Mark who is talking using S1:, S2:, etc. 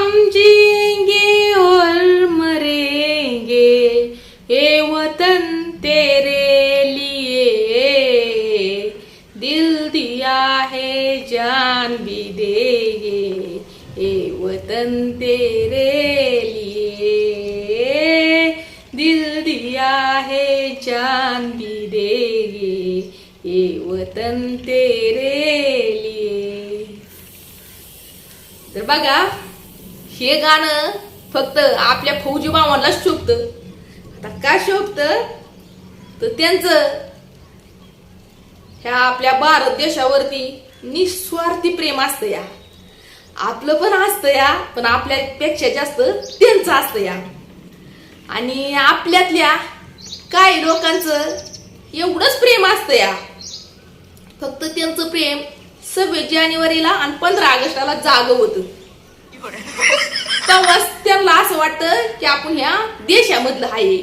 S1: हम जिएंगे और मरेंगे ये वतन तेरे लिए, दिल दिया है जान भी देंगे ये वतन तेरे लिए, दिल दिया है जान भी देंगे ये वतन तेरे लिए. तर बघा, हे गाणं फक्त आपल्या फौजी मामाला शोभतं. आता का शोभतं तर त्यांचं ह्या आपल्या भारत देशावरती निस्वार्थी प्रेम असतं या. आपलं पण असतं या, पण आपल्यापेक्षा जास्त त्यांचं असतं या. आणि आपल्यातल्या काही लोकांचं एवढंच प्रेम असतं या, फक्त त्यांचं प्रेम 26 जानेवारीला आणि 15 ऑगस्टला जागं होतं. तेव्हाच त्यांना असं वाटतं की आपण ह्या देशामधलं आहे.